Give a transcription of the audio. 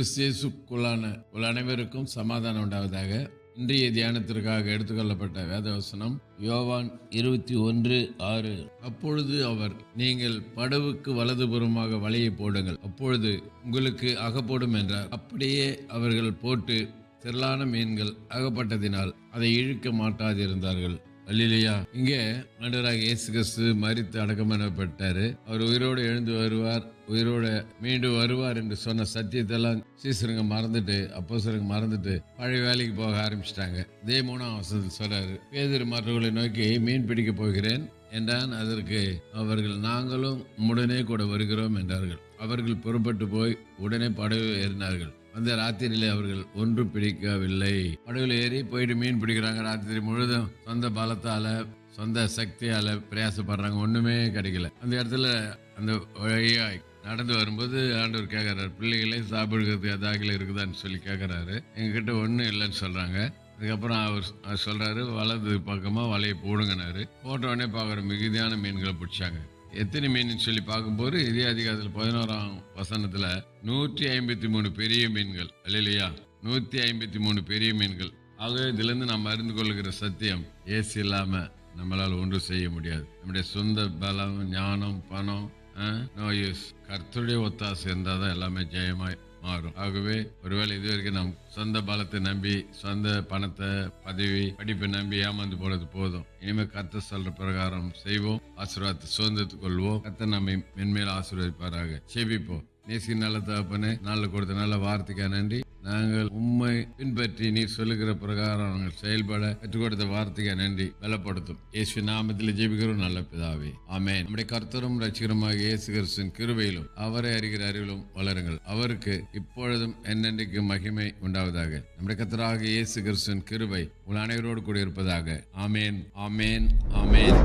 கிறிஸ்தியேசுக்குள்ளான அனைவருக்கும் சமாதானம் உண்டாவதாக. இன்றைய தியானத்திற்காக எடுத்துக்கொள்ளப்பட்ட வேதவசனம் யோவான் 21:6. அப்பொழுது அவர், நீங்கள் படவுக்கு வலதுபுறமாக வலையை போடுங்கள், அப்பொழுது உங்களுக்கு அகப்படும் என்றார். அப்படியே அவர்கள் போட்டு திரளான மீன்கள் அகப்பட்டதினால் அதை இழுக்க மாட்டாதிருந்தார்கள். அல்லேலூயா. இங்கே ஆண்டவராகிய இயேசு கிறிஸ்து மரித்து அடக்கம் பண்ணப்பட்டாரு. அவர் உயிரோடு எழுந்து வருவார், உயிரோடு மீண்டும் வருவார் என்று சொன்ன சத்தியத்தெல்லாம் சீசருங்க மறந்துட்டு, அப்போஸ்தலருங்க மறந்துட்டு பழைய வேலைக்கு போக ஆரம்பிச்சிட்டாங்க. இதே 3ஆம் வசனத்தில் சொல்றாரு, பேதுரு மற்றவர்களை நோக்கி மீன் பிடிக்க போகிறேன் என்றான். அதற்கு அவர்கள், நாங்களும் உடனே கூட வருகிறோம் என்றார்கள். அவர்கள் புறப்பட்டு போய் உடனே படகு ஏறினார்கள். அந்த ராத்திரியிலே அவர்கள் ஒன்று பிடிக்கவில்லை. படகுல ஏறி போயிட்டு மீன் பிடிக்கிறாங்க. ராத்திரி முழுதும் சொந்த பலத்தால சொந்த சக்தியால பிரயாசப்படுறாங்க, ஒண்ணுமே கிடைக்கல. அந்த இடத்துல அந்த வழியாய் நடந்து வரும்போது ஆண்டவர் கேட்கறாரு, பிள்ளைகளே சாப்பிடுறதுக்கு அதாகில இருக்குதான்னு சொல்லி கேட்கறாரு. எங்ககிட்ட ஒன்றும் இல்லைன்னு சொல்றாங்க. அதுக்கப்புறம் அவர் சொல்றாரு, வலது பக்கமா வலையை போடுங்கனாரு. போட்ட உடனே பார்க்குற மிகுதியான மீன்களை பிடிச்சாங்க. எத்தனை மீன் சொல்லி பார்க்கும்போது இதே அதிகாரத்தில் 11ஆம் வசனத்துல 153 பெரிய மீன்கள். அல்லேலூயா. 153 பெரிய மீன்கள். ஆகவே இதிலிருந்து நாம் அறிந்து கொள்ளுகிற சத்தியம், இயேசு இல்லாம நம்மளால் ஒன்றும் செய்ய முடியாது. நம்முடைய சொந்த பலம், ஞானம், பணம் நோ யூஸ். கர்த்தருடைய ஒத்தாசை இருந்தால் தான் எல்லாமே ஜெயமாய் மாறும். ஆகவே ஒருவேளை இது வரைக்கும் நம் சொந்த பலத்தை நம்பி, சொந்த பணத்தை, பதவி, படிப்பை நம்பி ஏமாந்து போனது போதும். இனிமேல் கர்த்தர் சொல்ற பிரகாரம் செய்வோம், ஆசீர்வாதத்தை சுதந்திரத்துக் கொள்வோம். கர்த்தர் நம்மை மென்மேல் ஆசீர்வதிப்பாராக. செபிப்போம். நேசி நல்ல தகப்பனே, நாள் கொடுத்த நல்ல வார்த்தைக்கு நன்றி. நாங்கள் உம்மை பின்பற்றி நீர் சொல்லுகிற பிரகாரம் நாங்கள் செயல்பட கற்றுக் கொடுத்த வார்த்தைக்கு நன்றி. பலப்படுத்தும் இயேசு நாமத்தில் ஜெபிக்கிறோம் நல்ல பிதாவே, ஆமென். நம்முடைய கர்த்தரும் ரட்சகருமாக இயேசு கிறிஸ்துவின் கிருபையிலும் அவரை அறிகிற அறிவிலும் வளருங்கள். அவருக்கு இப்பொழுதும் என்னென்றைக்கு மகிமை உண்டாவதாக. நம்முடைய கர்த்தராகிய இயேசு கிறிஸ்துவின் கிருபை உங்கள் அனைவரோடு கூட இருப்பதாக. ஆமென், ஆமென், ஆமென்.